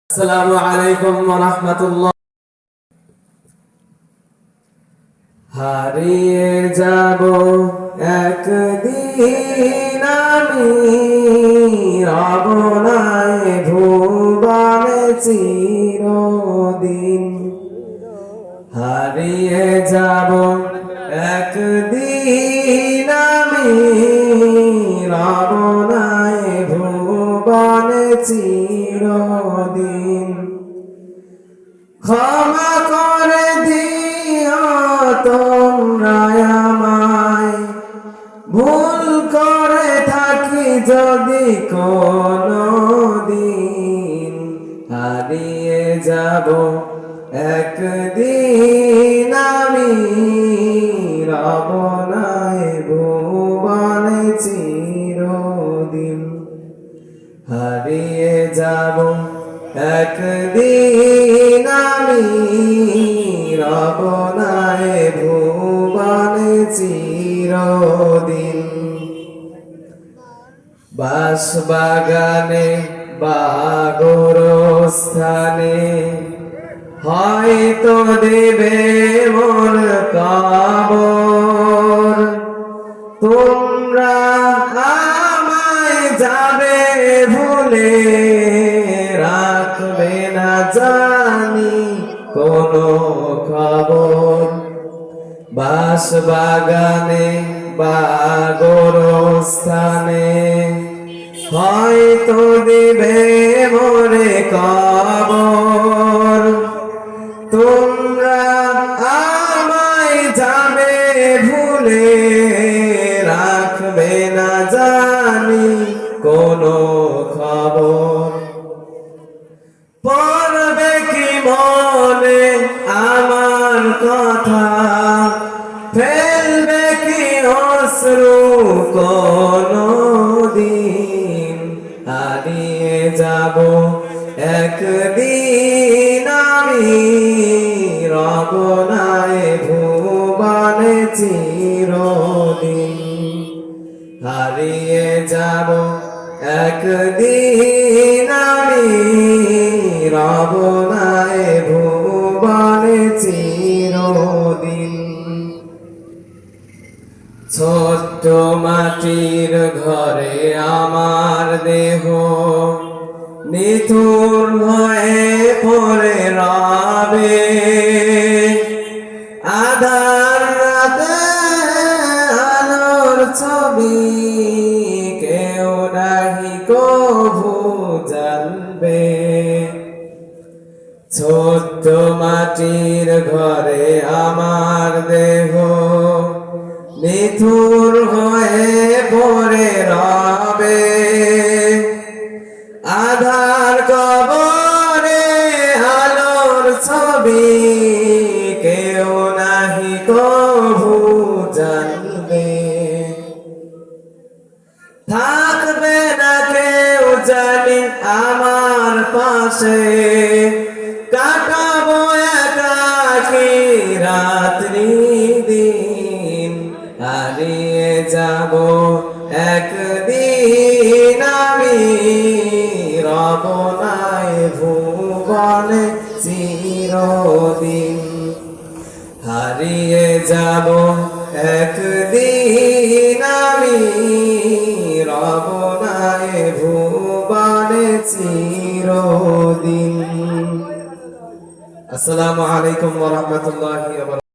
আসসালামু আলাইকুম ওয়া রাহমাতুল্লাহ। হারিয়ে যাব একদিন আমি, রব নাই ভুবনে চিরদিন। হারিয়ে যাব একদিন আমি, রব নাই ভুবনে চিরদিন। ক্ষমা করে দিও তোমরা আমায়, ভুল করে থাকি যদি কোনো দিন। হারিয়ে যাব একদিন আমি, রব নাই ভুবনে চিরদিন। হারিয়ে যাব একদিন আমি, রব নাই ভুবনে চিরদিন। বাঁশবাগানে বা গোরস্থানে হয়তো দেবে মোর কবর। তোমরা আমায় যাবে ভুলে, রাখবে না জানি কোনো খবর। বাঁশবাগানে বা গোরস্থানে হয়তো দিবে মোরে কবর। তোমরা আমায় যাবে ভুলে, রাখবে না জানি কোনো খবর। পড়বে কি মনে আমার কথা, ফেলবে কি অশ্রু কোনো দিন। হারিয়ে যাব একদিন আমি, রব নাই ভুবনে চিরদিন। হারিয়ে যাব একদিন আমি, রব নাই ভুবনে চিরদিন। ছোট্ট মাটির ঘরে আমার দেহ, নিথুর হয়ে পড়ে রবে। আধার রাতে আলোর ছবি কেউ নাহি কভু জানবে। ছোট্ট মাটির ঘরে আমার দেহ, নিথুর হয়ে পড়ে রবে। আধার কবরে আলোর ছবি কেউ নাহি কভু জানবে। থাকবে না কেউ জানি আমার পাশে, কাটাবো একাকী রাত্রি দিন। হারিয়ে যাব একদিন আমি, রব নাই ভুবনে চিরদিন। হারিয়ে যাব একদিন আমি, রব নাই ভুবনে চিরদিন। আসসালামু আলাইকুম ওয়া রাহমাতুল্লাহি ওয়া বারাকাতুহু।